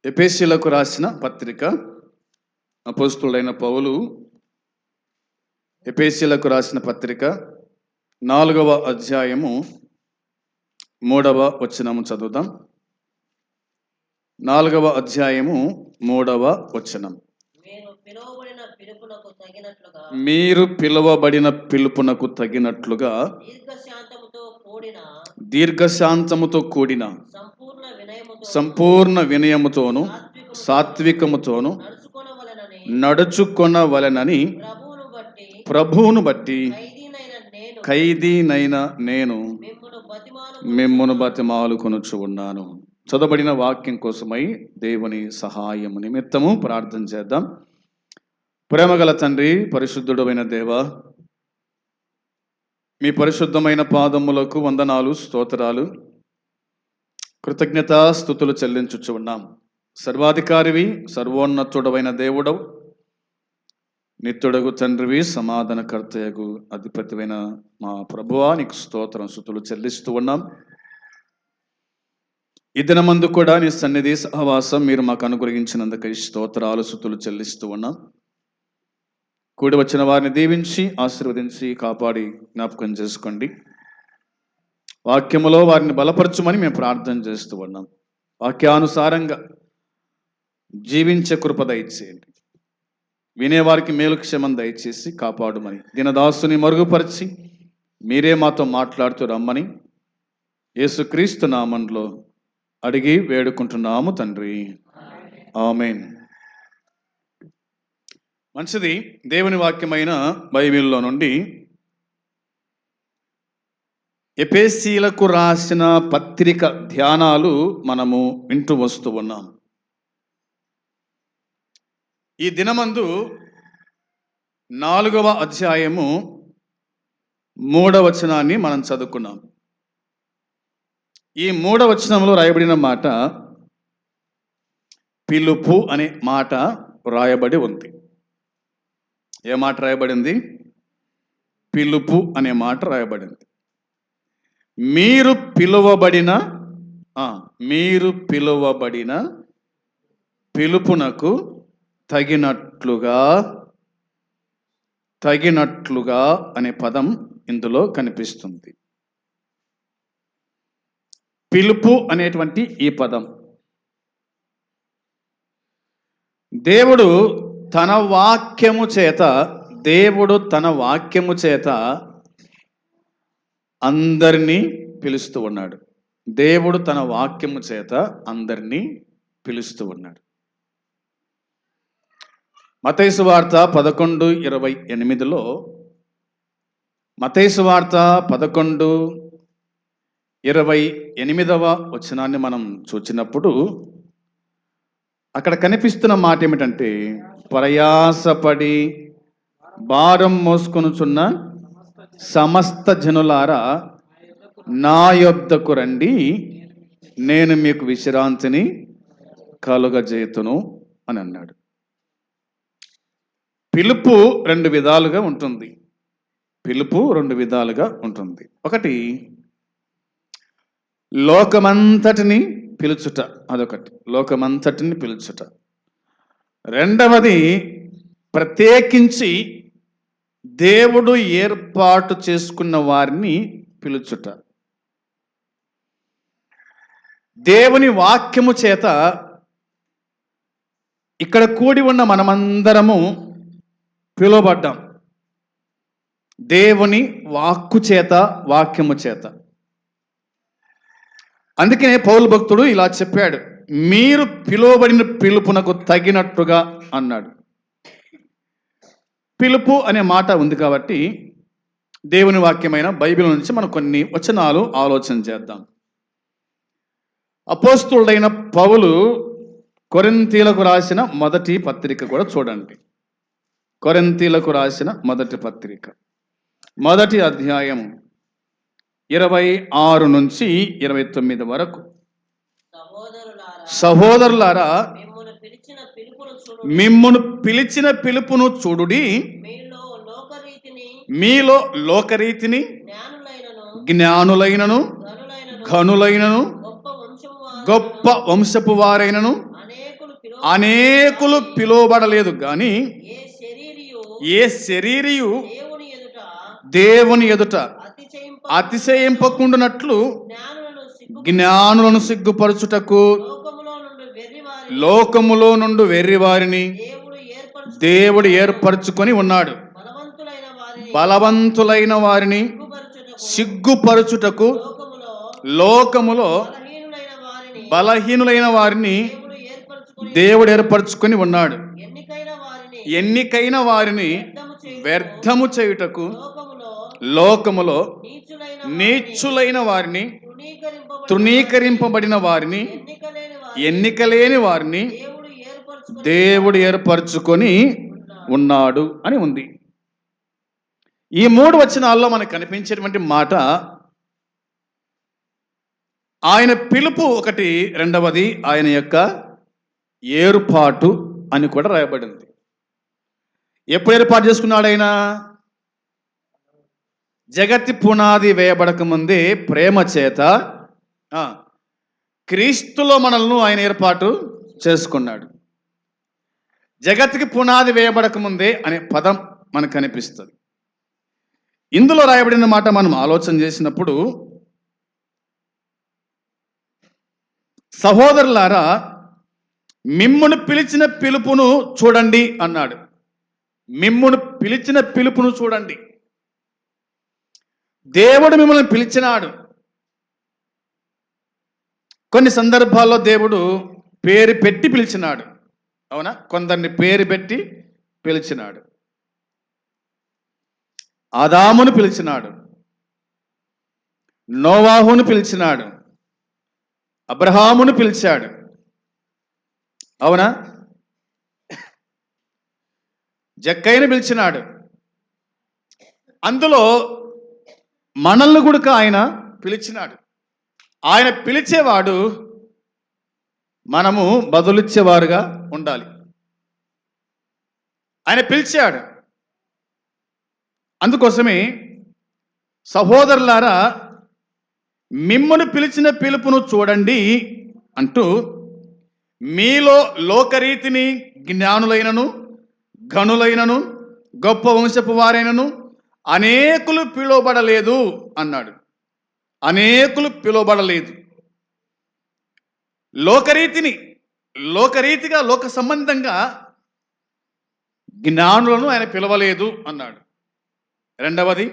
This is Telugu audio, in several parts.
ఎఫెసీయులకు రాసిన పత్రిక. అపోస్తలుడైన పౌలు ఎఫెసీయులకు రాసిన పత్రిక 4వ అధ్యాయము 3వ వచనము చదువుదాం. 4వ అధ్యాయము 3వ వచనం. మీరు పిలువబడిన పిలుపునకు తగినట్లుగా దీర్ఘశాంతముతో కూడిన సంపూర్ణ వినయముతోను సాత్వికముతోను నడుచుకొనవలెనని ప్రభువును బట్టి ఖైదీనైన నేను మిమ్మును బతిమాలుకొనుచు ఉన్నాను. చదవబడిన వాక్యం కోసమై దేవుని సహాయము నిమిత్తము ప్రార్థన చేద్దాం. ప్రేమగల తండ్రి, పరిశుద్ధుడైన దేవ, మీ పరిశుద్ధమైన పాదములకు వందనాలు, స్తోత్రాలు, కృతజ్ఞతా స్తుతులు చెల్లించుచు ఉన్నాం. సర్వాధికారివి, సర్వోన్నతుడవైన దేవుడవు, నిత్యుడగు తండ్రివి, సమాధానకర్తయగు అధిపతివైన మా ప్రభువా, నీకు స్తోత్రం స్తుతులు చెల్లిస్తూ ఉన్నాం. ఈ దినమందు కూడా నీ సన్నిధి సహవాసం మీరు మాకు అనుగ్రహించినందుకై స్తోత్రాలు స్తుతులు చెల్లిస్తూ ఉన్నాం. కూడి వచ్చిన వారిని దీవించి ఆశీర్వదించి కాపాడి జ్ఞాపకం చేసుకోండి. వాక్యములో వారిని బలపరచుమని మేము ప్రార్థన చేస్తూ ఉన్నాం. వాక్యానుసారంగా జీవించే కృప దయచేయండి. వినేవారికి మేలు క్షేమం దయచేసి కాపాడుమని దినదాసుని మరుగుపరిచి మీరే మాతో మాట్లాడుతూ రమ్మని యేసుక్రీస్తు నామంలో అడిగి వేడుకుంటున్నాము తండ్రి, ఆమేన్. మంచిది. దేవుని వాక్యమైన బైబిల్లో నుండి ఎఫెసీయులకు రాసిన పత్రిక ధ్యానాలు మనము వింటూ వస్తూ ఉన్నాం. ఈ దినమందు 4వ అధ్యాయము 3వ వచనాన్ని మనం చదువుకున్నాం. ఈ 3వ వచనంలో రాయబడిన మాట పిలుపు అనే మాట రాయబడి ఉంది. ఏ మాట రాయబడింది? పిలుపు అనే మాట రాయబడింది. మీరు పిలువబడిన పిలుపునకు తగినట్లుగా అనే పదం ఇందులో కనిపిస్తుంది. పిలుపు అనేటువంటి ఈ పదం దేవుడు తన వాక్యము చేత అందరినీ పిలుస్తూ ఉన్నాడు. దేవుడు తన వాక్యము చేత అందరినీ పిలుస్తూ ఉన్నాడు. మత్తయి సువార్త 11:28లో మత్తయి సువార్త 11:28వ వచనాన్ని మనం చూచినప్పుడు అక్కడ కనిపిస్తున్న మాట ఏమిటంటే, ప్రయాసపడి భారం మోసుకొనుచున్న సమస్త జనులారా నా యొద్దకు రండి, నేను మీకు విశ్రాంతిని కలుగజేతును అని అన్నాడు. పిలుపు రెండు విధాలుగా ఉంటుంది. ఒకటి, లోకమంతటిని పిలుచుట, అదొకటి. లోకమంతటిని పిలుచుట. రెండవది, ప్రత్యేకించి దేవుడు ఏర్పాటు చేసుకున్న వారిని పిలుచుట. దేవుని వాక్యము చేత ఇక్కడ కూడి ఉన్న మనమందరము పిలువబడ్డాం. దేవుని వాక్యము చేత. అందుకనే పౌలు భక్తుడు ఇలా చెప్పాడు, మీరు పిలువబడిన పిలుపునకు తగినట్టుగా అన్నాడు. పిలుపు అనే మాట ఉంది కాబట్టి దేవుని వాక్యమైన బైబిల్ నుంచి మనం కొన్ని వచనాలు ఆలోచన చేద్దాం. అపోస్తలుడైన పౌలు కొరింథీయులకు రాసిన మొదటి పత్రిక కూడా చూడండి. కొరింథీయులకు రాసిన మొదటి పత్రిక 1వ అధ్యాయం 26 నుంచి 29 వరకు. సహోదరులారా, మిమ్మును పిలిచిన పిలుపును చూడుడి, మీలో లోకరీతిని జ్ఞానులైనను ఘనులైనను గొప్ప వంశపు వారైనను అనేకులు పిలువబడలేదు గాని ఏ శరీరియు దేవుని ఎదుట అతిశయింపకుండునట్లు జ్ఞానులను సిగ్గుపరచుటకు లోకములో నుండి వెర్రి వారిని దేవుడు ఏర్పరచుకొని ఉన్నాడు. బలవంతులైన వారిని సిగ్గుపరచుటకు లోకములో బలహీనులైన వారిని దేవుడు ఏర్పరచుకొని ఉన్నాడు. ఎన్నికైన వారిని వ్యర్థము చేయుటకు లోకములో నీచులైన వారిని, తృణీకరింపబడిన వారిని, ఎన్నికలేని వారిని దేవుడు ఏర్పరచుకొని ఉన్నాడు అని ఉంది. ఈ 3 వచనాల్లో మనకు కనిపించేటువంటి మాట ఆయన పిలుపు ఒకటి, రెండవది ఆయన యొక్క ఏర్పాటు అని కూడా రాయబడింది. ఎప్పుడు ఏర్పాటు చేసుకున్నాడు ఆయన? జగతి పునాది వేయబడక ముందే ప్రేమ చేత క్రీస్తులో మనల్ని ఆయన ఏర్పాటు చేసుకున్నాడు. జగత్కి పునాది వేయబడక ముందే అనే పదం మనకు కనిపిస్తుంది. ఇందులో రాయబడిన మాట మనం ఆలోచన చేసినప్పుడు, సహోదరులారా మిమ్మును పిలిచిన పిలుపును చూడండి అన్నాడు. మిమ్మును పిలిచిన పిలుపును చూడండి. దేవుడు మిమ్మల్ని పిలిచినాడు. కొన్ని సందర్భాల్లో దేవుడు పేరు పెట్టి పిలిచినాడు, అవునా? కొందరిని పేరు పెట్టి పిలిచినాడు. ఆదామును పిలిచినాడు, నోవాహును పిలిచినాడు, అబ్రహామును పిలిచాడు, అవునా? జక్కయ్యను పిలిచినాడు. అందులో మనల్ని కూడా ఆయన పిలిచినాడు. ఆయన పిలిచేవాడు, మనము బదులిచ్చేవారుగా ఉండాలి. ఆయన పిలిచాడు. అందుకోసమే సహోదరులారా మిమ్మును పిలిచిన పిలుపును చూడండి అంటూ, మీలో లోకరీతిని జ్ఞానులైనను, ఘనులైనను, గొప్ప వంశపు వారైనను అనేకులు పిలువబడలేదు అన్నాడు. అనేకులు పిలువబడలేదు. లోకరీతిగా లోక సంబంధంగా జ్ఞానులను ఆయన పిలవలేదు అన్నాడు. రెండవది,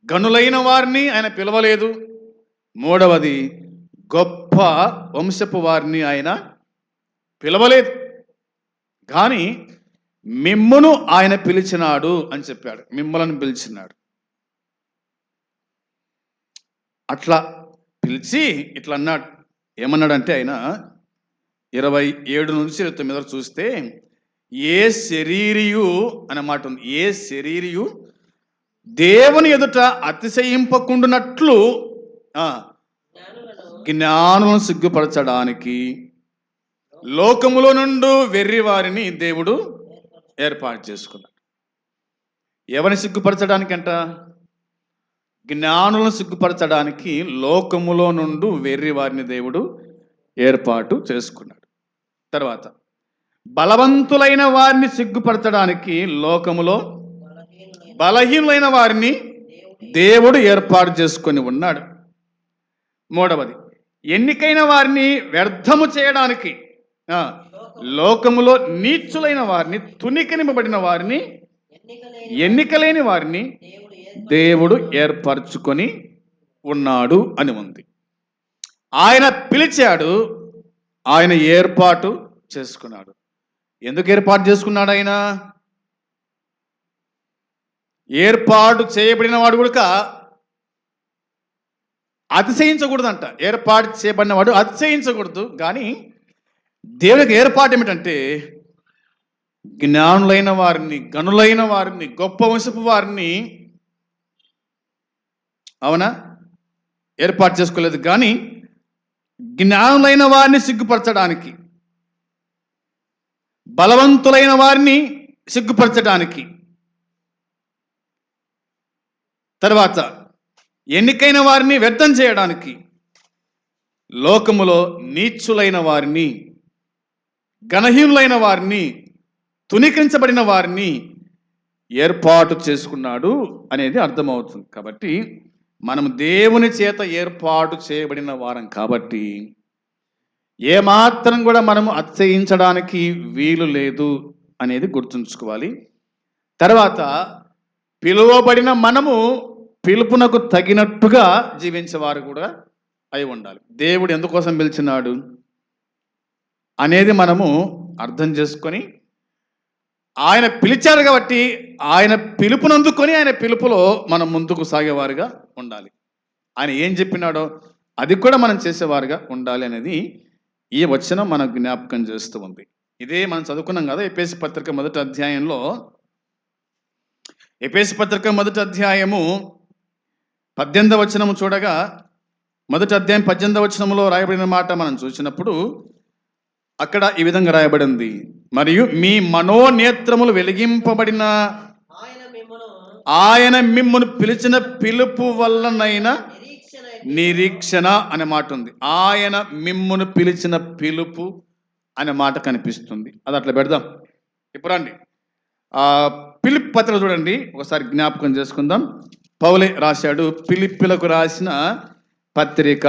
గనులైన వారిని ఆయన పిలవలేదు. మూడవది, గొప్ప వంశపు వారిని ఆయన పిలవలేదు. కానీ మిమ్మును ఆయన పిలిచినాడు అని చెప్పాడు. మిమ్మలను పిలిచినాడు. అట్లా పిలిచి ఇట్లా అన్నాడు. ఏమన్నాడంటే ఆయన 27 నుంచి 29 చూస్తే, ఏ శరీరియు అనే మాట ఉంది. ఏ శరీరియు దేవుని ఎదుట అతిశయింపకుండునట్లు జ్ఞానులను సిగ్గుపరచడానికి లోకములో నుండి వెర్రి వారిని దేవుడు ఏర్పాటు చేసుకున్నాడు. ఎవరిని సిగ్గుపరచడానికంట? జ్ఞానులను సిగ్గుపరచడానికి లోకములో నుండి వెర్రి వారిని దేవుడు ఏర్పాటు చేసుకున్నాడు. తర్వాత బలవంతులైన వారిని సిగ్గుపరచడానికి లోకములో బలహీనులైన వారిని దేవుడు ఏర్పాటు చేసుకొని ఉన్నాడు. మూడవది, ఎన్నికైన వారిని వ్యర్థము చేయడానికి లోకములో నీచులైన వారిని, తునికనింపబడిన వారిని, ఎన్నికలేని వారిని దేవుడు ఏర్పరచుకొని ఉన్నాడు అని ఉంది. ఆయన పిలిచాడు, ఆయన ఏర్పాటు చేసుకున్నాడు. ఎందుకు ఏర్పాటు చేసుకున్నాడు? ఆయన ఏర్పాటు చేయబడిన వాడు కూడా అతిశయించకూడదంట. ఏర్పాటు చేయబడిన వాడు అతిశయించకూడదు. కానీ దేవునికి ఏర్పాటు ఏమిటంటే, జ్ఞానులైన వారిని, గనులైన వారిని, గొప్ప వంశపు వారిని, అవునా, ఏర్పాటు చేసుకోలేదు. కానీ జ్ఞానులైన వారిని సిగ్గుపరచడానికి, బలవంతులైన వారిని సిగ్గుపరచడానికి, తర్వాత ఎన్నికైన వారిని వ్యర్థం చేయడానికి, లోకములో నీచులైన వారిని గణహీనులైన వారిని, తునీకరించబడిన వారిని ఏర్పాటు చేసుకున్నాడు అనేది అర్థమవుతుంది. కాబట్టి మనం దేవుని చేత ఏర్పాటు చేయబడిన వారం కాబట్టి ఏమాత్రం కూడా మనము అతిశయించడానికి వీలు లేదు అనేది గుర్తుంచుకోవాలి. తర్వాత పిలువబడిన మనము పిలుపునకు తగినట్టుగా జీవించేవారు కూడా అయి ఉండాలి. దేవుడు ఎందుకోసం పిలిచినాడు అనేది మనము అర్థం చేసుకొని, ఆయన పిలిచారు కాబట్టి ఆయన పిలుపునందుకొని ఆయన పిలుపులో మనం ముందుకు సాగేవారుగా ఉండాలి. ఆయన ఏం చెప్పినాడో అది కూడా మనం చేసేవారుగా ఉండాలి అనేది ఈ వచనం మనకు జ్ఞాపకం చేస్తూ ఉంది. ఇదే మనం చదువుకున్నాం కదా ఎఫెసీ పత్రిక మొదటి అధ్యాయంలో. ఎఫెసీ పత్రిక మొదటి అధ్యాయము 18వ వచనము చూడగా, మొదటి అధ్యాయం 18వ వచనంలో రాయబడిన మాట మనం చూసినప్పుడు అక్కడ ఈ విధంగా రాయబడింది, మరియు మీ మనోనేత్రములు వెలిగింపబడిన ఆయన మిమ్మును పిలిచిన పిలుపు వల్లనైనా నిరీక్షణ అనే మాట ఉంది. ఆయన మిమ్మును పిలిచిన పిలుపు అనే మాట కనిపిస్తుంది. అది అట్లా పెడదాం. ఇప్పుడు రండి ఫిలిప్పీ పత్రిక చూడండి, ఒకసారి జ్ఞాపకం చేసుకుందాం. పౌలే రాశాడు ఫిలిప్పీలకు రాసిన పత్రిక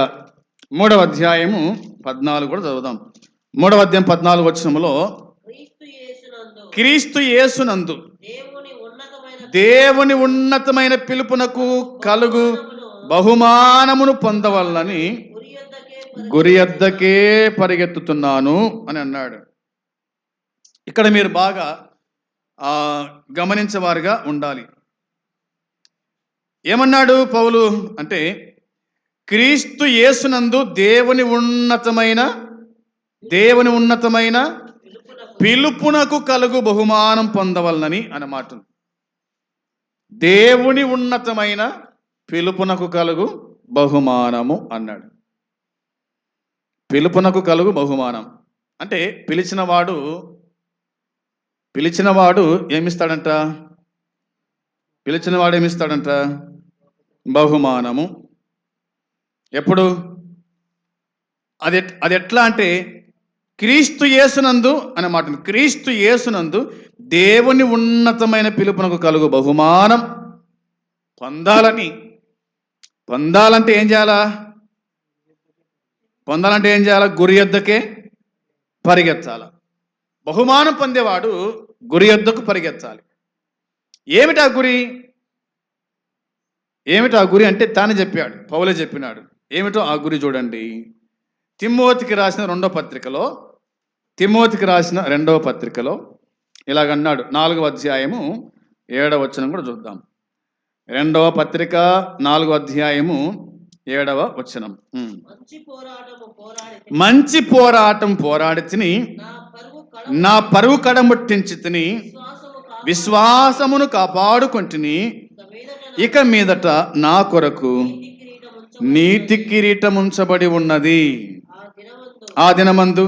3వ అధ్యాయము 14 కూడా చదువుదాం. 3వ అధ్యాయం 14 వచనములో, క్రీస్తు యేసునందు దేవుని ఉన్నతమైన పిలుపునకు కలుగు బహుమానమును పొందవల్లని గురి యొద్దకే పరిగెత్తుతున్నాను అని అన్నాడు. ఇక్కడ మీరు బాగా గమనించేవారుగా ఉండాలి. ఏమన్నాడు పౌలు అంటే, క్రీస్తు యేసునందు దేవుని ఉన్నతమైన పిలుపునకు కలుగు బహుమానం పొందవలనని అన్నమాట. దేవుని ఉన్నతమైన పిలుపునకు కలుగు బహుమానము అన్నాడు. పిలుపునకు కలుగు బహుమానం అంటే పిలిచినవాడు ఏమిస్తాడంట? ఏమిస్తాడంట? బహుమానము. ఎప్పుడు? అది ఎట్లా అంటే, క్రీస్తు యేసునందు అనే మాట. క్రీస్తు యేసునందు దేవుని ఉన్నతమైన పిలుపునకు కలుగు బహుమానం పొందాలంటే ఏం చేయాలా? గురి యొద్దకే పరిగెత్తాల. బహుమానం పొందేవాడు గురి యొద్దకు పరిగెత్తాలి. ఏమిటా గురి అంటే తాను చెప్పాడు, పౌలే చెప్పినాడు. ఏమిటో ఆ గురి చూడండి. తిమోతికి రాసిన రెండవ పత్రికలో ఇలాగన్నాడు. 4వ అధ్యాయము 7వ వచనం కూడా చూద్దాం. 2వ పత్రిక 4వ అధ్యాయము 7వ వచనం. మంచి పోరాటం పోరాడి తిని నా పరువు కడముట్టించి తిని విశ్వాసమును కాపాడుకొంటిని. ఇక మీదట నా కొరకు నీతి కిరీటం ఉంచబడి ఉన్నది. ఆ దినమందు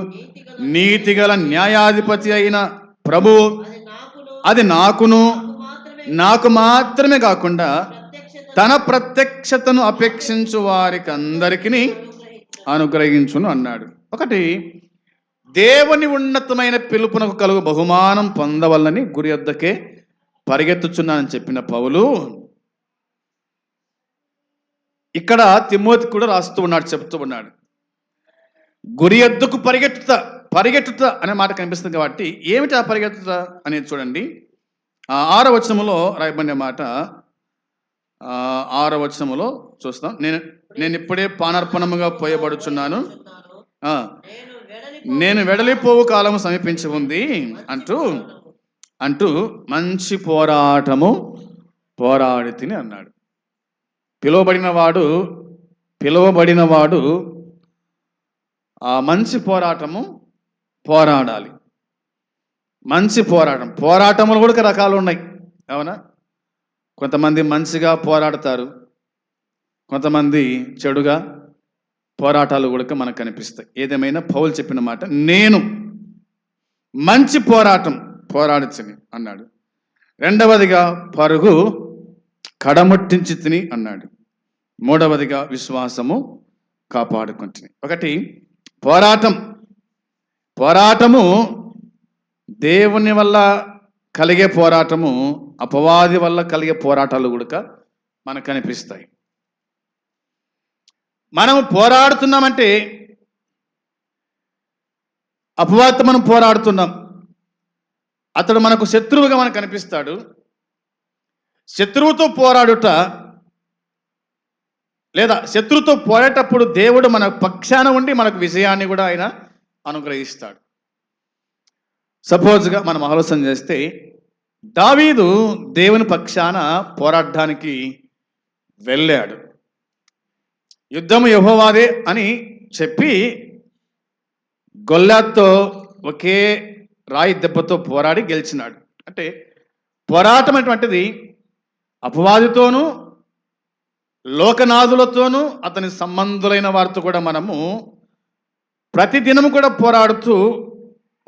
నీతిగల న్యాయాధిపతి అయిన ప్రభువు అది నాకు మాత్రమే కాకుండా తన ప్రత్యక్షతను అపేక్షించు వారికి అందరికీ అనుగ్రహించును అన్నాడు. ఒకటి, దేవుని ఉన్నతమైన పిలుపునకు కలుగు బహుమానం పొందవల్లని గురి యొద్దకే పరిగెత్తుచున్నానని చెప్పిన పౌలు ఇక్కడ తిమోతి కూడా చెప్తూ ఉన్నాడు. గురి యొద్దకు పరిగెట్టుట అనే మాట కనిపిస్తుంది. కాబట్టి ఏమిటి ఆ పరిగెత్తుట అనేది చూడండి. 6వ వచనములో రాయబడిన మాట. 6వ వచనములో చూస్తాం. నేను ఇప్పుడే పానార్పణముగా పోయబడుచున్నాను, నేను వెడలిపోవు కాలము సమీపించి ఉంది అంటూ మంచి పోరాటము పోరాడి తిని అన్నాడు. పిలువబడిన వాడు ఆ మంచి పోరాటము పోరాడాలి. మంచి పోరాటములు కూడా రకాలు ఉన్నాయి, అవునా? కొంతమంది మంచిగా పోరాడతారు, కొంతమంది చెడుగా పోరాటాలు కూడా మనకు కనిపిస్తాయి. ఏదేమైనా పౌలు చెప్పిన మాట, నేను మంచి పోరాటం పోరాడచ్చని అన్నాడు. రెండవదిగా పరుగు కడముట్టించి తిని అన్నాడు. మూడవదిగా విశ్వాసము కాపాడుకుంటుని. ఒకటి, పోరాటము దేవుని వల్ల కలిగే పోరాటము, అపవాది వల్ల కలిగే పోరాటాలు కూడా మనకు కనిపిస్తాయి. మనము పోరాడుతున్నామంటే అపవాదితో మనం పోరాడుతున్నాం. అతడు మనకు శత్రువుగా మనకు కనిపిస్తాడు. శత్రువుతో పోరాడుట లేదా శత్రువుతో పోరాటప్పుడు దేవుడు మన పక్షాన ఉండి మనకు విజయాన్ని కూడా ఆయన అనుగ్రహిస్తాడు. సపోజ్గా మనం ఆలోచన చేస్తే దావీదు దేవుని పక్షాన పోరాడడానికి వెళ్ళాడు. యుద్ధము యెహోవాదే అని చెప్పి గొల్లాతో ఒకే రాయి దెబ్బతో పోరాడి గెలిచినాడు. అంటే పోరాటం అటువంటిది అపవాదితోనూ లోకనాథులతోనూ అతని సంబంధులైన వారితో కూడా మనము ప్రతిదినము కూడా పోరాడుతూ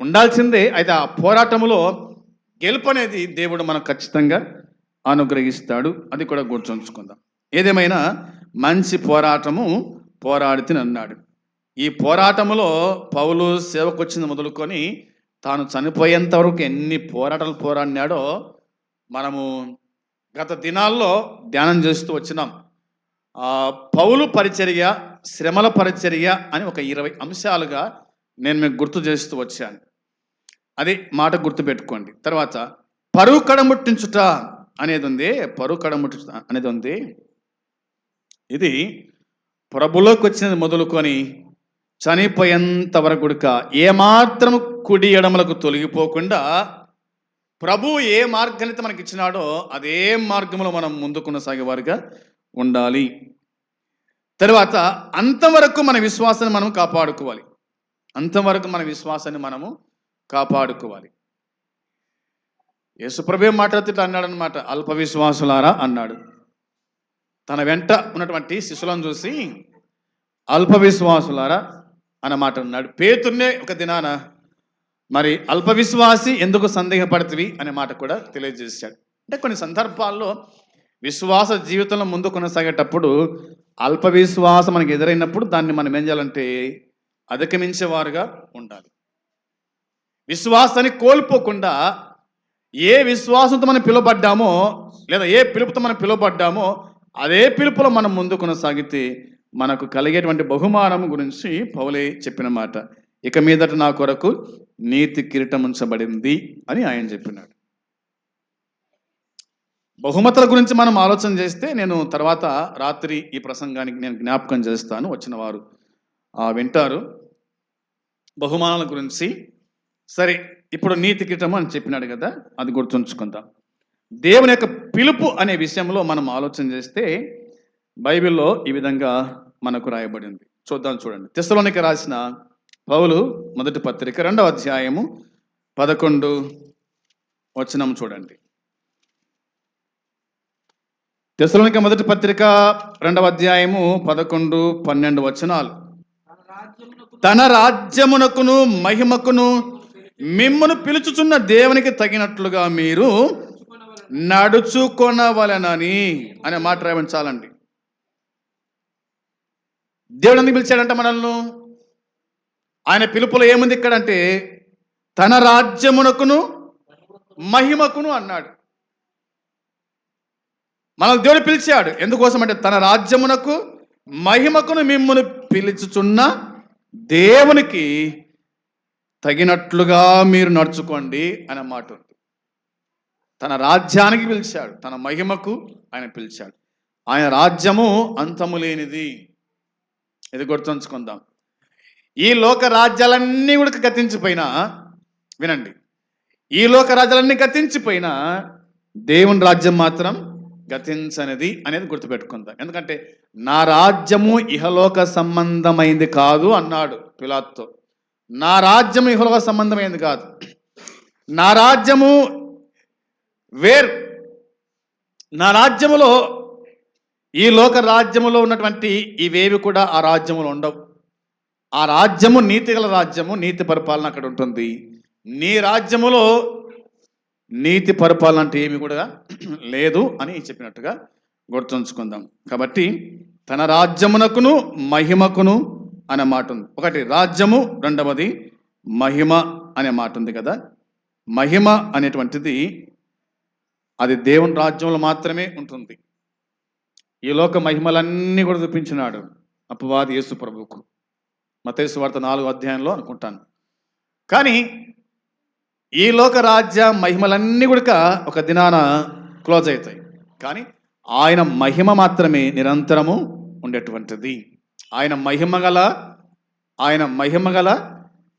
ఉండాల్సిందే. అయితే ఆ పోరాటములో గెలుపు అనేది దేవుడు మనకు ఖచ్చితంగా అనుగ్రహిస్తాడు. అది కూడా గుర్తుంచుకుందాం. ఏదేమైనా మంచి పోరాటము పోరాడితే అన్నాడు. ఈ పోరాటములో పౌలు సేవకు వచ్చింది మొదలుకొని తాను చనిపోయేంత వరకు ఎన్ని పోరాటాలు పోరాడినాడో మనము గత దినాల్లో ధ్యానం చేస్తూ వచ్చినాం. పౌలు పరిచర్య, శ్రమల పరిచర్య అని ఒక 20 అంశాలుగా నేను మీకు గుర్తు చేస్తూ వచ్చాను. అది మాట గుర్తుపెట్టుకోండి. తర్వాత పరువు కడముట్టించుట అనేది ఉంది. పరువు కడముట్టించుట అనేది ఉంది. ఇది ప్రభులోకి వచ్చినది మొదలుకొని చనిపోయేంత వరకు ఏమాత్రం కుడి ఎడమలకు తొలగిపోకుండా ప్రభు ఏ మార్గాన్ని మనకి ఇచ్చినాడో అదే మార్గంలో మనం ముందు కొనసాగేవారుగా ఉండాలి. తర్వాత అంతవరకు మన విశ్వాసాన్ని మనం కాపాడుకోవాలి. అంతవరకు మన విశ్వాసాన్ని మనము కాపాడుకోవాలి. యేసుప్రభు మాట్లాడుతూ అన్నాడనమాట, అల్ప విశ్వాసులారా అన్నాడు. తన వెంట ఉన్నటువంటి శిష్యులను చూసి అల్ప విశ్వాసులారా అన్నమాట అన్నాడు. పేతుర్నే ఒక దినాన మరి అల్ప విశ్వాసి ఎందుకు సందేహపడుతుంది అనే మాట కూడా తెలియజేశాడు. అంటే కొన్ని సందర్భాల్లో విశ్వాస జీవితంలో ముందు కొనసాగేటప్పుడు అల్ప విశ్వాసం మనకు ఎదురైనప్పుడు దాన్ని మనం ఏం చేయాలంటే అధిగమించేవారుగా ఉండాలి. విశ్వాసాన్ని కోల్పోకుండా ఏ విశ్వాసంతో మనం పిలువబడ్డామో లేదా ఏ పిలుపుతో మనం పిలువబడ్డామో అదే పిలుపులో మనం ముందు కొనసాగితే మనకు కలిగేటువంటి బహుమానం గురించి పౌలే చెప్పిన మాట. ఇక మీదట నా కొరకు నీతి కిరీటం ఉంచబడింది అని ఆయన చెప్పినాడు. బహుమతుల గురించి మనం ఆలోచన చేస్తే నేను తర్వాత రాత్రి ఈ ప్రసంగానికి నేను జ్ఞాపకం చేస్తాను, వచ్చిన వారు వింటారు బహుమానాల గురించి. సరే, ఇప్పుడు నీతి కిరీటం అని చెప్పినాడు కదా, అది గుర్తుంచుకుందాం. దేవుని యొక్క పిలుపు అనే విషయంలో మనం ఆలోచన చేస్తే బైబిల్లో ఈ విధంగా మనకు రాయబడింది. చూద్దాం, చూడండి. తెస్సలోనిక రాసిన పౌలు మొదటి పత్రిక 2వ అధ్యాయము 11 వచనం చూడండి. తెస్సలోనిక మొదటి పత్రిక 2వ అధ్యాయము 11, 12 వచనాలు. తన రాజ్యమునకును మహిమకును మిమ్మును పిలుచుచున్న దేవునికి తగినట్లుగా మీరు నడుచుకొనవలెనని అనే మాట రాయించాలండి. దేవుడు ఎందుకు పిలిచాడంట మనల్ని? ఆయన పిలుపులో ఏముంది ఇక్కడంటే తన రాజ్యమునకును మహిమకును అన్నాడు. మనల్ని దేవుడు పిలిచాడు ఎందుకోసం అంటే తన రాజ్యమునకు మహిమకును మిమ్మును పిలుచుచున్న దేవునికి తగినట్లుగా మీరు నడుచుకోండి అనే మాట ఉంది. తన రాజ్యానికి పిలిచాడు, తన మహిమకు ఆయన పిలిచాడు. ఆయన రాజ్యము అంతము లేనిది. ఇది గుర్తుంచుకుందాం. ఈ లోక రాజ్యాలన్నీ కూడా గతించిపోయినా, వినండి, ఈ లోక రాజ్యాలన్నీ గతించిపోయినా దేవుని రాజ్యం మాత్రం గతించనిది అనేది గుర్తుపెట్టుకుందాం. ఎందుకంటే నా రాజ్యము ఇహలోక సంబంధమైంది కాదు అన్నాడు పిలాతుతో. నా రాజ్యము ఇహలోక సంబంధమైంది కాదు, నా రాజ్యము వేరు. నా రాజ్యములో ఈ లోక రాజ్యములో ఉన్నటువంటి ఇవేవి కూడా ఆ రాజ్యములో ఉండవు. ఆ రాజ్యము నీతి గల రాజ్యము, నీతి పరిపాలన అక్కడ ఉంటుంది. నీ రాజ్యములో నీతి పరిపాలన అంటే ఏమి కూడా లేదు అని చెప్పినట్టుగా గుర్తుంచుకుందాం. కాబట్టి తన రాజ్యమునకును మహిమకును అనే మాట ఉంది. ఒకటి రాజ్యము, రెండవది మహిమ అనే మాట ఉంది కదా, మహిమ అనేటువంటిది అది దేవుని రాజ్యంలో మాత్రమే ఉంటుంది. ఈ లోక మహిమలన్నీ కూడా చూపించినాడు అపవాది యేసు ప్రభువుకు, మత్తయి సువార్త 4వ అధ్యాయంలో అనుకుంటాను. కానీ ఈ లోక రాజ్య మహిమలన్నీ కూడా ఒక దినాన క్లోజ్ అవుతాయి. కానీ ఆయన మహిమ మాత్రమే నిరంతరము ఉండేటువంటిది. ఆయన మహిమగల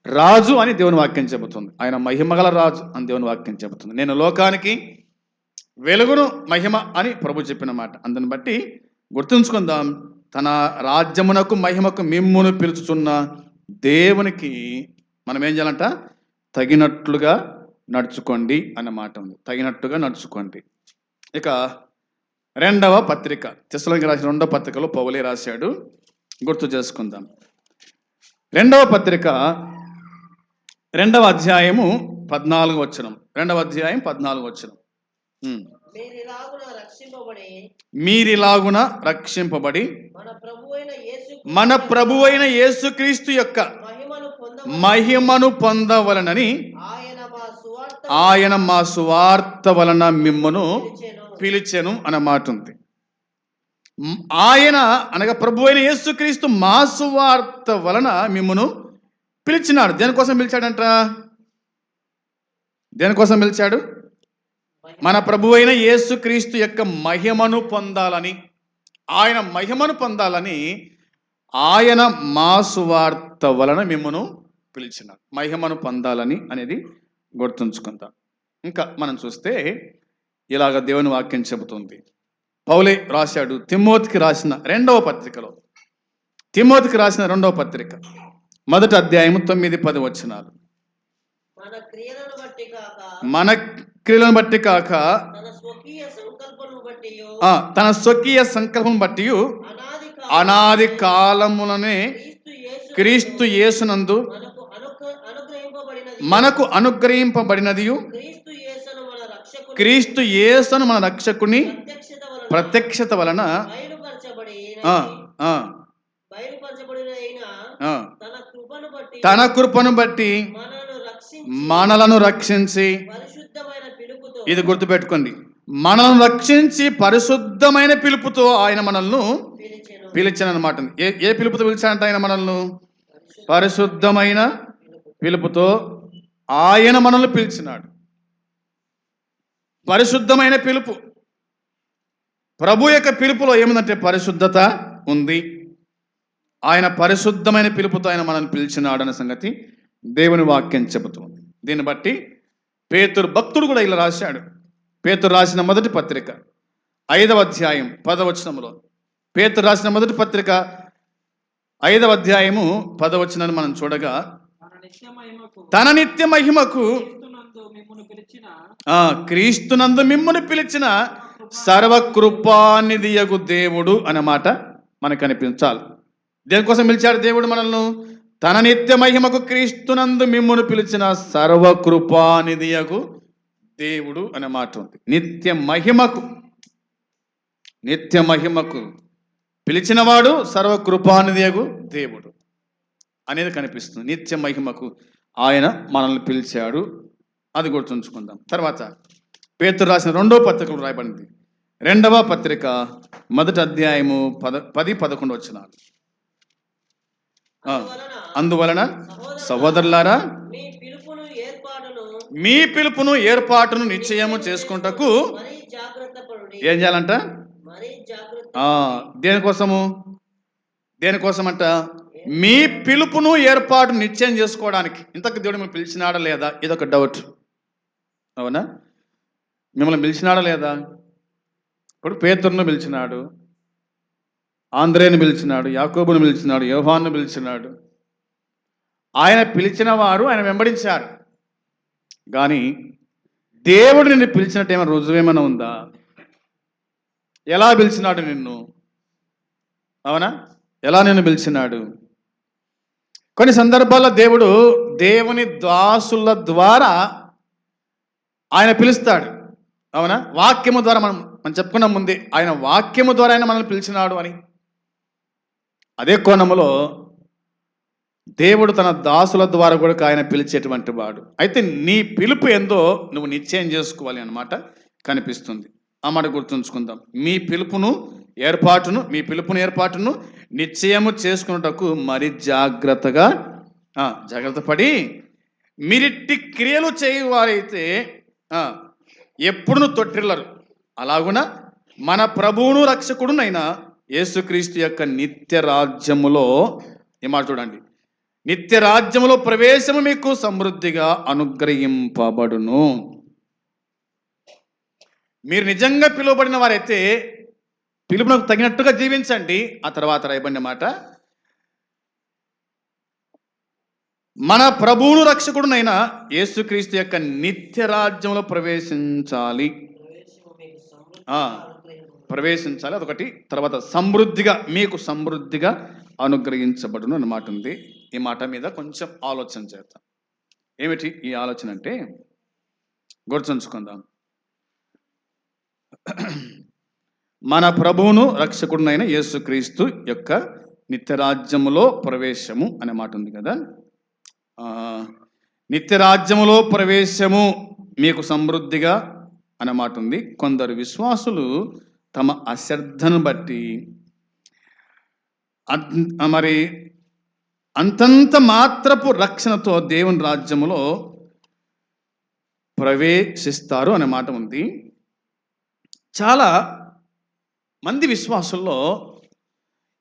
రాజు అని దేవుని వాక్యం చెబుతుంది. ఆయన మహిమగల రాజు అని దేవుని వాక్యం చెబుతుంది. నేను లోకానికి వెలుగును మహిమ అని ప్రభు చెప్పిన మాట. అందుని బట్టి గుర్తుంచుకుందాం, తన రాజ్యమునకు మహిమకు మిమ్మును పిలుచుచున్న దేవునికి మనం ఏం చేయాలంట? తగినట్లుగా నడుచుకోండి అన్న మాట ఉంది. తగినట్టుగా నడుచుకోండి. ఇక రెండవ పత్రిక, తెస్సలోనికీయులకు రాసిన రెండవ పత్రికలో పౌలే రాశాడు, గుర్తు చేసుకుందాం. రెండవ పత్రిక 2వ అధ్యాయము 14వ వచనం. 2వ అధ్యాయం 14వ వచనం. మీరిలాగున రక్షింపబడి మన ప్రభువైన యేసుక్రీస్తు యొక్క మహిమను పొందవలనని ఆయన మా సువార్త వలన మిమ్మును పిలిచెను అన్న మాట ఉంది. ఆయన అనగా ప్రభువైన యేసుక్రీస్తు మా సువార్త వలన మిమ్మును పిలిచినాడు. దేనికోసం పిలిచాడంట? దేనికోసం పిలిచాడు? మన ప్రభువైన యేసుక్రీస్తు యొక్క మహిమను పొందాలని, ఆయన మహిమను పొందాలని ఆయన మా సువార్త వలన మిమ్మును పిలిచినాడు. మహిమను పొందాలని అనేది గుర్తుంచుకుందాం. ఇంకా మనం చూస్తే ఇలాగ దేవుని వాక్యం చెబుతుంది. పౌలే రాశాడు తిమోతికి రాసిన 2వ పత్రికలో, తిమోతికి రాసిన 2వ పత్రిక 1వ అధ్యాయము 9-10 వచనాలు. మన క్రియలను బట్టి కాక తన స్వకీయ సంకల్పం బట్టి అనాది కాలములనే క్రీస్తు యేసునందు మనకు అనుగ్రహింపబడినది, క్రీస్తు యేసును మన రక్షకుని ప్రత్యక్షత వలన తన కృపను బట్టి మనలను రక్షించి, ఇది గుర్తుపెట్టుకోండి, మనలను రక్షించి పరిశుద్ధమైన పిలుపుతో ఆయన మనల్ని పిలిచానన్నమాట. ఏ పిలుపుతో పిలిచాడంట? ఆయన మనల్ని పరిశుద్ధమైన పిలుపుతో ఆయన మనల్ని పిలిచినాడు. పరిశుద్ధమైన పిలుపు. ప్రభు యొక్క పిలుపులో ఏముందంటే పరిశుద్ధత ఉంది. ఆయన పరిశుద్ధమైన పిలుపుతో ఆయన మనల్ని పిలిచినాడు అనే సంగతి దేవుని వాక్యం చెబుతుంది. దీన్ని బట్టి పేతురు భక్తుడు కూడా ఇలా రాశాడు. పేతురు రాసిన మొదటి పత్రిక 5వ అధ్యాయం 10వ వచనంలో, పేతురు రాసిన మొదటి పత్రిక 5వ అధ్యాయము 10వ వచనాన్ని మనం చూడగా, తన నిత్య మహిమకు క్రీస్తునందు మిమ్మును పిలిచిన సర్వకృపానిధియగు దేవుడు అనే మాట మనకు కనిపించాలి. దేనికోసం పిలిచాడు దేవుడు మనల్ని? తన నిత్య మహిమకు క్రీస్తునందు మిమ్మును పిలిచిన సర్వకృపానిధియగు దేవుడు అనే మాట ఉంది. నిత్య మహిమకు పిలిచినవాడు సర్వకృపానిధియగు దేవుడు అనేది కనిపిస్తుంది. నిత్య మహిమకు ఆయన మనల్ని పిలిచాడు, అది గుర్తుంచుకుందాం. తర్వాత పేతురు రాసిన 2వ పత్రికలో రాయబడింది. 2వ పత్రిక 1వ అధ్యాయము 10-11 వచనాలు. అందువలన సహోదరులారా, మీ పిలుపును ఏర్పాటును నిశ్చయము చేసుకుంటకు ఏం చేయాలంట? దేనికోసమంట? మీ పిలుపును ఏర్పాటు నిశ్చయం చేసుకోవడానికి. ఇంతకు దేవుడు మిమ్మల్ని పిలిచినాడా లేదా? ఇదొక డౌట్. అవునా? మిమ్మల్ని పిలిచినాడా లేదా? ఇప్పుడు పేతురును పిలిచినాడు, ఆంద్రేని పిలిచినాడు, యాకోబును పిలిచినాడు, యోహాను పిలిచినాడు. ఆయన పిలిచిన వారు ఆయన వెంబడించారు. కానీ దేవుడు నిన్ను పిలిచినట్టు ఏమైనా రుజువేమైనా ఉందా? ఎలా పిలిచినాడు నిన్ను? అవునా? ఎలా నిన్ను పిలిచినాడు? కొన్ని సందర్భాల్లో దేవుని దాసుల ద్వారా ఆయన పిలుస్తాడు. అవునా? వాక్యము ద్వారా మనం చెప్పుకున్న ముందే ఆయన వాక్యము ద్వారా ఆయన మనల్ని పిలిచినాడు అని. అదే కోణంలో దేవుడు తన దాసుల ద్వారా కూడా ఆయన పిలిచేటువంటి వాడు. అయితే నీ పిలుపు ఏందో నువ్వు నిశ్చయం చేసుకోవాలి అన్నమాట కనిపిస్తుంది. ఆ మాట గుర్తుంచుకుందాం. మీ పిలుపును ఏర్పాటును నిశ్చయము చేసుకున్నటకు మరి జాగ్రత్త పడి మీరిట్టి క్రియలు చేయువారైతే ఎప్పుడును తొట్టిల్లరు. అలాగున మన ప్రభువును రక్షకుడునైన యేసుక్రీస్తు యొక్క నిత్య రాజ్యములో ఈ మాట చూడండి, నిత్య రాజ్యములో ప్రవేశము మీకు సమృద్ధిగా అనుగ్రహింపబడును. మీరు నిజంగా పిలువబడిన వారైతే పిలుపునకు తగినట్టుగా జీవించండి. ఆ తర్వాత రాయబడిన మాట, మన ప్రభువును రక్షకుడునైన యేసుక్రీస్తు యొక్క నిత్య రాజ్యంలో ప్రవేశించాలి. అదొకటి. తర్వాత మీకు సమృద్ధిగా అనుగ్రహించబడును అన్నమాట ఉంది. ఈ మాట మీద కొంచెం ఆలోచన చేద్దాం. ఏమిటి ఈ ఆలోచన అంటే గుర్తుంచుకుందాం. మన ప్రభువును రక్షకుడునైన యేసుక్రీస్తు యొక్క నిత్యరాజ్యములో ప్రవేశము అనే మాట ఉంది కదా. నిత్యరాజ్యములో ప్రవేశము మీకు సమృద్ధిగా అనే మాట ఉంది. కొందరు విశ్వాసులు తమ అశ్రద్ధను బట్టి మరి అంతంత మాత్రపు రక్షణతో దేవుని రాజ్యములో ప్రవేశిస్తారు అనే మాట ఉంది. చాలా మంది విశ్వాసుల్లో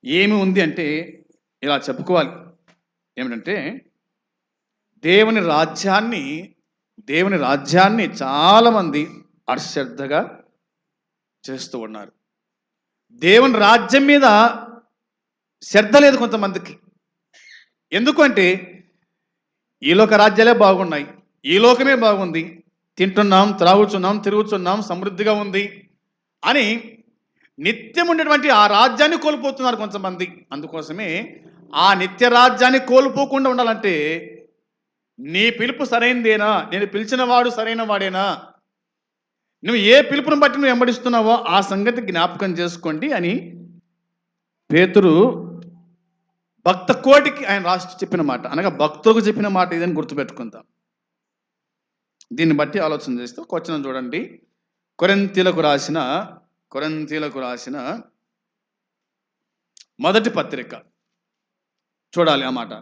ఏమి ఉంది అంటే ఇలా చెప్పుకోవాలి. ఏమిటంటే దేవుని రాజ్యాన్ని చాలామంది అశ్రద్ధగా చేస్తూ ఉన్నారు. దేవుని రాజ్యం మీద శ్రద్ధ లేదు కొంతమందికి. ఎందుకంటే ఈ లోక రాజ్యాలే బాగున్నాయి, ఈ లోకమే బాగుంది, తింటున్నాం, త్రాగుచున్నాం, తిరుగుతున్నాం, సమృద్ధిగా ఉంది అని నిత్యం ఉండేటువంటి ఆ రాజ్యాన్ని కోల్పోతున్నారు కొంతమంది. అందుకోసమే ఆ నిత్య రాజ్యాన్ని కోల్పోకుండా ఉండాలంటే నీ పిలుపు సరైనదేనా, నేను పిలిచిన వాడు సరైన వాడేనా, నువ్వు ఏ పిలుపును బట్టి నువ్వు వెంబడిస్తున్నావో ఆ సంగతి జ్ఞాపకం చేసుకోండి అని పేతురు భక్త కోటికి ఆయన రాసి చెప్పిన మాట, అనగా భక్తులకు చెప్పిన మాట ఇదని గుర్తుపెట్టుకుందాం. దీన్ని బట్టి ఆలోచన చేస్తే ఒక వచనం చూడండి. కొరింథీలకు రాసిన మొదటి పత్రిక చూడాలి. ఆ మాట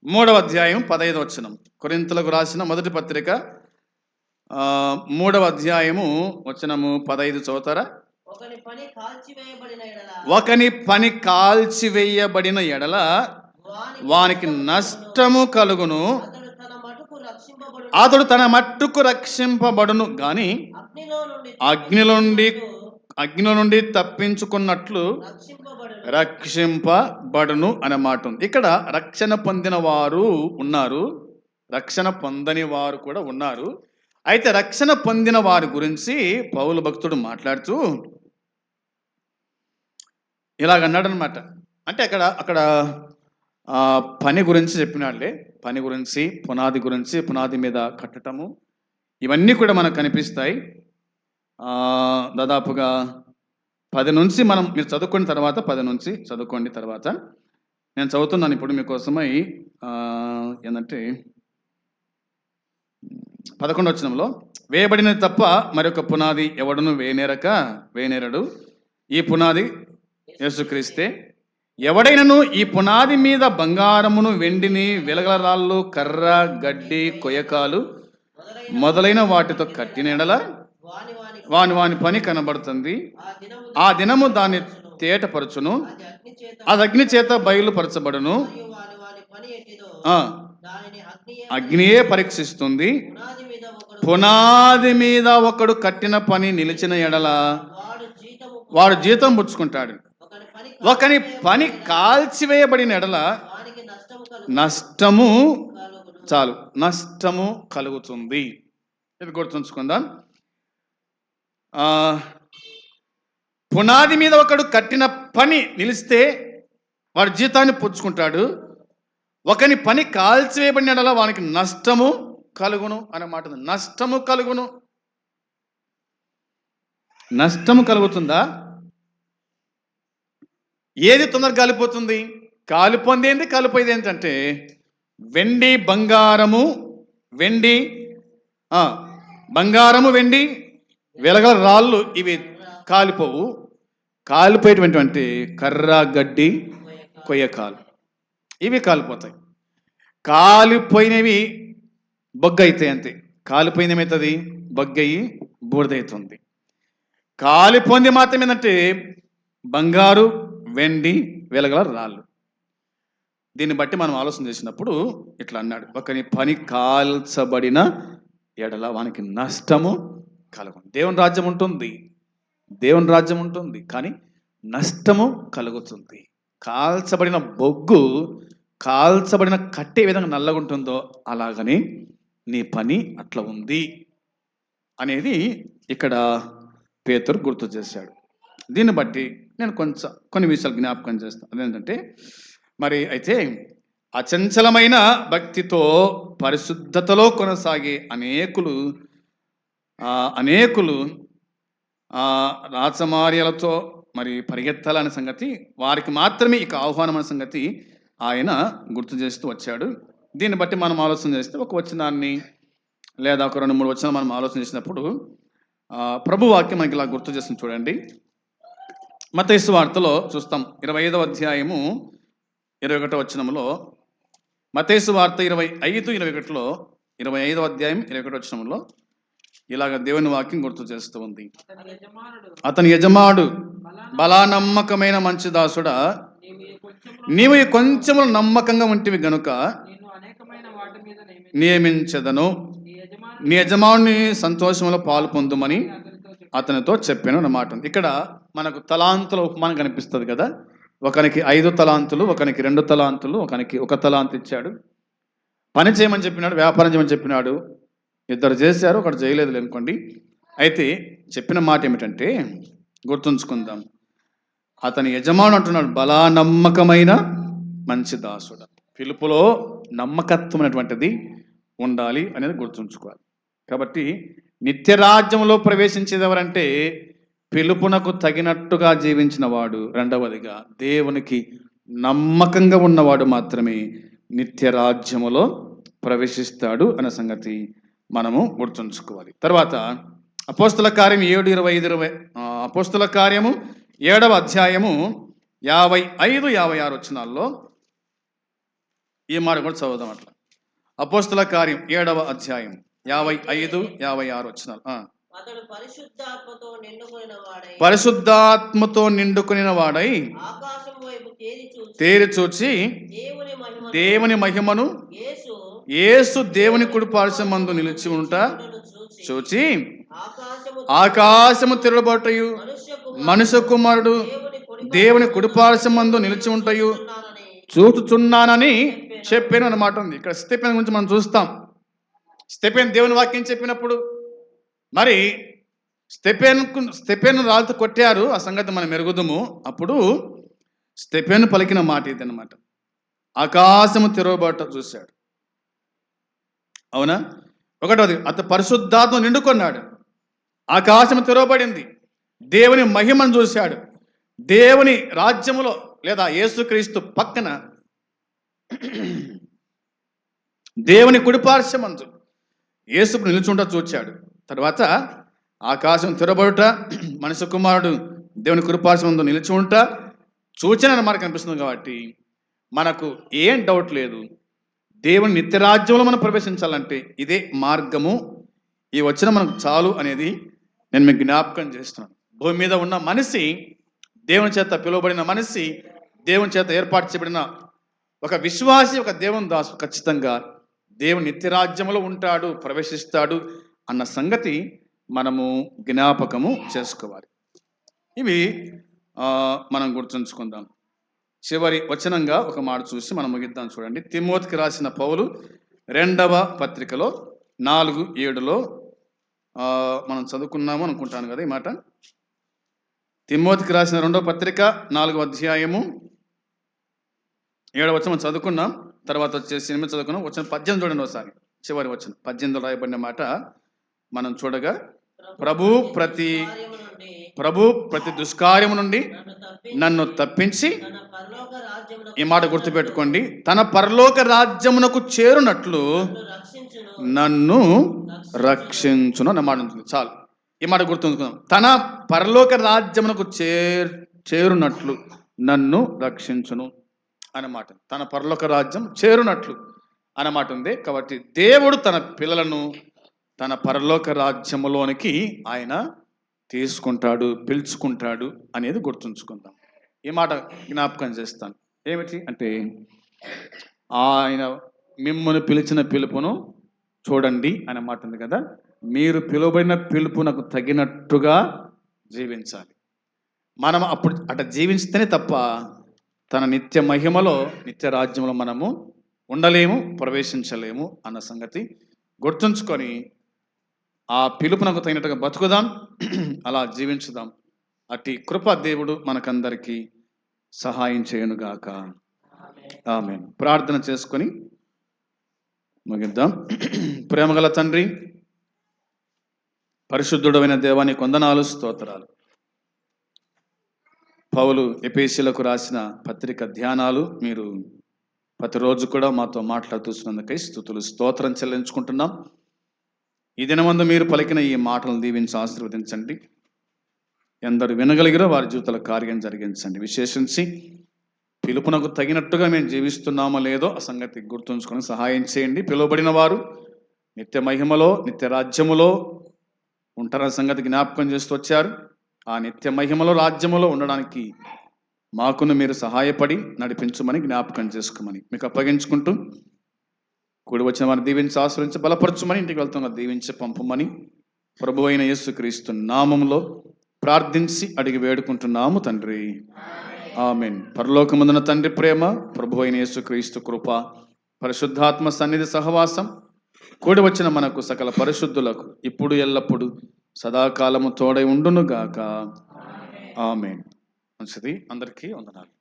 3వ అధ్యాయం 15వ వచనం. కొరింథీలకు రాసిన మొదటి పత్రిక 3వ అధ్యాయము వచనము 15 చదువుతారా? ఒకని పని కాల్చివేయబడిన ఎడల వానికి నష్టము కలుగును, అతడు తన మట్టుకు రక్షింపబడును గాని అగ్నిలో నుండి తప్పించుకున్నట్లు రక్షింపబడును అనే మాట ఉంది. ఇక్కడ రక్షణ పొందిన వారు ఉన్నారు, రక్షణ పొందని వారు కూడా ఉన్నారు. అయితే రక్షణ పొందిన వారి గురించి పౌలు భక్తుడు మాట్లాడుతూ ఇలాగన్నాడనమాట. అంటే అక్కడ పని గురించి చెప్పినాడులే. పని గురించి, పునాది మీద కట్టటము, ఇవన్నీ కూడా మనకు కనిపిస్తాయి. దాదాపుగా 10 నుంచి మీరు చదువుకున్న తర్వాత 10 నుంచి చదువుకోండి. తర్వాత నేను చదువుతున్నాను ఇప్పుడు మీకోసమై. ఏంటంటే 11వ వచనంలో, వేయబడినది తప్ప మరొక పునాది ఎవడును వేయనేరడు, ఈ పునాది యేసుక్రీస్తే. ఎవడైనను ఈ పునాది మీద బంగారమును, వెండిని, వెలగల రాళ్ళు, కర్ర, గడ్డి, కొయ్యకాలు మొదలైన వాటితో కట్టిన ఎడల వాని పని కనబడుతుంది. ఆ దినము దాన్ని తేటపరచును, అది అగ్ని చేత బయలుపరచబడును, అగ్నియే పరీక్షిస్తుంది. పునాది మీద ఒకడు కట్టిన పని నిలిచిన ఎడల వాడు జీతం పుచ్చుకుంటాడు. ఒకని పని కాల్చివేయబడిన ఎడల నష్టము కలుగుతుంది. ఇది గుర్తుంచుకుందాం. పునాది మీద ఒకడు కట్టిన పని నిలిస్తే వాడు జీతాన్ని పుచ్చుకుంటాడు. ఒకని పని కాల్చివేయబడిన ఎడల వానికి నష్టము కలుగును అనే మాట. నష్టము కలుగుతుందా? ఏది తొందరగా కాలిపోతుంది? కాలిపోయింది ఏంటంటే వెండి బంగారము వెండి ఆ, బంగారము వెండి వెలగల రాళ్ళు ఇవి కాలిపోవు. కాలిపోయేటువంటి కర్ర గడ్డి కొయ్యకాలు ఇవి కాలిపోతాయి. కాలిపోయినవి బొగ్గ అవుతాయి అంతే. కాలిపోయింది ఏమవుతుంది? బొగ్గయి బూడిదవుతుంది. కాలిపోయింది మాత్రం ఏంటంటే బంగారు వెండి వెలగల రాళ్ళు. దీన్ని బట్టి మనం ఆలోచన చేసినప్పుడు ఇట్లా అన్నాడు, ఒకని పని కాల్చబడిన ఎడల వానికి నష్టము కలుగు. దేవుని రాజ్యం ఉంటుంది, దేవుని రాజ్యం ఉంటుంది, కానీ నష్టము కలుగుతుంది. కాల్చబడిన బొగ్గు కాల్చబడిన కట్టే విధంగా నల్లగుంటుందో అలాగని నీ పని అట్లా ఉంది అనేది ఇక్కడ పేతురు గుర్తు చేశాడు. దీన్ని బట్టి నేను కొన్ని విషయాలు జ్ఞాపకం చేస్తాను. అదేంటంటే మరి అయితే అచంచలమైన భక్తితో పరిశుద్ధతలో కొనసాగే అనేకులు రాచమార్యాలతో మరి పరిగెత్తాలనే సంగతి, వారికి మాత్రమే ఇక ఆహ్వానం అనే సంగతి ఆయన గుర్తు చేస్తూ వచ్చాడు. దీన్ని బట్టి మనం ఆలోచన చేస్తే ఒక వచనాన్ని లేదా ఒక 2-3 వచనాలు మనం ఆలోచన చేసినప్పుడు ప్రభు వాక్యం మనకి ఇలా గుర్తు చేస్తుంది. చూడండి, మత్తయి సువార్తలో చూస్తాం 25వ అధ్యాయము 21వ వచనంలో, మత్తయి సువార్త 25:21లో 25వ అధ్యాయం 21వ వచనంలో ఇలాగ దేవుని వాక్యం గుర్తు చేస్తూ ఉంది. అతని యజమాడు బలా నమ్మకమైన మంచి దాసుడా, నీవు కొంచెము నమ్మకంగా ఉంటివి గనుక నియమించదను, నీ యజమానుని సంతోషంలో పాలు పొందుమని అతనితో చెప్పాను అన్నమాట. ఇక్కడ మనకు తలాంతుల ఉపమానం కనిపిస్తుంది కదా. ఒకనికి 5 తలాంతులు, ఒకనికి 2 తలాంతులు, ఒకనికి 1 తలాంతు ఇచ్చాడు. పని చేయమని చెప్పినాడు, వ్యాపారం చేయమని చెప్పినాడు. 2 చేశారు, 1 చేయలేదు అనుకోండి. అయితే చెప్పిన మాట ఏమిటంటే గుర్తుంచుకుందాం, అతని యజమాను అంటున్నాడు బలా నమ్మకమైన మంచి దాసుడు. పిలుపులో నమ్మకత్వమైనటువంటిది ఉండాలి అనేది గుర్తుంచుకోవాలి. కాబట్టి నిత్యరాజ్యంలో ప్రవేశించేది ఎవరంటే పిలుపునకు తగినట్టుగా జీవించిన వాడు. రెండవదిగా దేవునికి నమ్మకంగా ఉన్నవాడు మాత్రమే నిత్యరాజ్యములో ప్రవేశిస్తాడు అనే సంగతి మనము గుర్తుంచుకోవాలి. తర్వాత అపోస్తుల కార్యం 7:25 అపోస్తుల కార్యము 7వ అధ్యాయము 55-56 వచనాల్లో ఈ మాట కూడా చదువుదాం. అట్లా అపోస్తుల కార్యం 7వ అధ్యాయం 55-56 వచనాలు. పరిశుద్ధాత్మతో నిండుకుని వాడై తేరి చూచి దేవుని మహిమను యేసు దేవుని కుడి పార్శ్వమందు నిలిచి ఉంట చూచి ఆకాశము తిరగబట్టయు మనుష్య కుమారుడు దేవుని కుడి పార్శ్వమందు నిలిచి ఉంటయు చూచుచున్నానని చెప్పాను అన్నమాట ఉంది. ఇక్కడ స్టెఫెన్ గురించి మనం చూస్తాం. స్టెఫెన్ దేవుని వాక్యం చెప్పినప్పుడు మరి స్టెఫెన్ రాళ్ళతో కొట్టారు, ఆ సంగతి మనం ఎరుగుదుము. అప్పుడు స్టెఫెన్ పలికిన మాట ఇది అన్నమాట, ఆకాశము తెరవబట్ట చూశాడు. అవునా? ఒకటోది, అతను పరిశుద్ధాత్మ నిండుకున్నాడు, ఆకాశము తెరవబడింది, దేవుని మహిమను చూశాడు. దేవుని రాజ్యములో లేదా యేసుక్రీస్తు పక్కన దేవుని కుడిపార్శ్వమందు యేసు నిలుచుంట చూచాడు. తర్వాత ఆకాశం తెరబడుట, మనుష్య కుమారుడు దేవుని కుడిపార్శ్వమందు నిలిచి ఉంట చూచిన మనకు కనిపిస్తుంది. కాబట్టి మనకు ఏం డౌట్ లేదు, దేవుని నిత్యరాజ్యంలో మనం ప్రవేశించాలంటే ఇదే మార్గము, ఈ వచ్చిన మనకు చాలు అనేది నేను మీకు జ్ఞాపకం చేస్తున్నాను. భూమి మీద ఉన్న మనిషి, దేవుని చేత పిలువబడిన మనిషి, దేవుని చేత ఏర్పాటు చేయబడిన ఒక విశ్వాసి, ఒక దేవుని దాసు ఖచ్చితంగా దేవుని నిత్యరాజ్యంలో ఉంటాడు, ప్రవేశిస్తాడు అన్న సంగతి మనము జ్ఞాపకము చేసుకోవాలి. ఇవి మనం గుర్తుంచుకుందాం. చివరి వచనంగా ఒక మాట చూసి మనం ముగిద్దాం. చూడండి, తిమోతికి రాసిన పౌలు 2వ పత్రికలో 4:7లో మనం చదువుకున్నాము అనుకుంటాను కదా ఈ మాట. తిమోతికి రాసిన 2వ పత్రిక 4వ అధ్యాయము 7వ వచనం చదువుకున్నాం. తర్వాత వచ్చేసి 8 చదువుకున్నాం. వచ్చిన 18 చూడండి ఒకసారి. చివరి వచ్చిన 18లో రాయబడిన మాట మనం చూడగా, ప్రభు ప్రతి దుష్కార్యము నుండి నన్ను తప్పించి ఈ మాట గుర్తుపెట్టుకోండి. తన పరలోక రాజ్యమునకు చేరునట్లు నన్ను రక్షించును అన్న మాట ఉంటుంది. చాలు, ఈ మాట గుర్తుంచుకుందాం. తన పరలోక రాజ్యమునకు చేరునట్లు నన్ను రక్షించును అన్నమాట. తన పరలోక రాజ్యం చేరునట్లు అన్నమాట ఉంది. కాబట్టి దేవుడు తన పిల్లలను తన పరలోక రాజ్యములోనికి ఆయన తీసుకుంటాడు, పిలుచుకుంటాడు అనేది గుర్తుంచుకుందాం. ఈ మాట జ్ఞాపకం చేస్తాను. ఏమిటి అంటే, ఆయన మిమ్మల్ని పిలిచిన పిలుపును చూడండి అనే మాట ఉంది కదా. మీరు పిలువబడిన పిలుపునకు తగినట్టుగా జీవించాలి. మనం అప్పుడు అట జీవించితేనే తప్ప తన నిత్య మహిమలో, నిత్య రాజ్యంలో మనము ఉండలేము, ప్రవేశించలేము అన్న సంగతి గుర్తుంచుకొని ఆ పిలుపునకు తగినట్టుగా బతుకుదాం, అలా జీవించుదాం. అట్టి కృప దేవుడు మనకందరికీ సహాయం చేయనుగాక. ఆమేన్. ప్రార్థన చేసుకొని ముగిద్దాం. ప్రేమగల తండ్రి, పరిశుద్ధుడైన దేవాని వందనాలు, స్తోత్రాలు. పౌలు ఎఫెసీయులకు రాసిన పత్రిక ధ్యానాలు మీరు ప్రతిరోజు కూడా మాతో మాట్లాడుతున్నందుకై స్తుతులు, స్తోత్రం చెల్లించుకుంటున్నాం. ఈ దినమందు మీరు పలికిన ఈ మాటలను దీవించి ఆశీర్వదించండి. ఎందరు వినగలిగిరో వారి జీవితాల కార్యం జరిగించండి. విశేషించి పిలుపునకు తగినట్టుగా మేము జీవిస్తున్నామో లేదో ఆ సంగతి గుర్తుంచుకొని సహాయం చేయండి. పిలువబడిన వారు నిత్య మహిమలో, నిత్య రాజ్యములో ఉంటారన్న సంగతి జ్ఞాపకం చేస్తూ వచ్చారు. ఆ నిత్య మహిమలో, రాజ్యములో ఉండడానికి మాకును మీరు సహాయపడి నడిపించమని జ్ఞాపకం చేసుకోమని మీకు అప్పగించుకుంటూ, కూడి వచ్చిన వారిని దీవించి ఆశ్రయించి బలపరచుమని, ఇంటికి వెళ్తున్న దీవించి పంపమని ప్రభు అయిన యేసుక్రీస్తు నామములో ప్రార్థించి అడిగి వేడుకుంటున్నాము తండ్రి. ఆమేన్. పరలోకమందున తండ్రి ప్రేమ, ప్రభు అయిన యేసుక్రీస్తు కృప, పరిశుద్ధాత్మ సన్నిధి సహవాసం కూడి వచ్చిన మనకు సకల పరిశుద్ధులకు ఇప్పుడు ఎల్లప్పుడు సదాకాలము తోడై ఉండునుగాక. ఆమేన్. మంచిది. అందరికీ వందనాలు.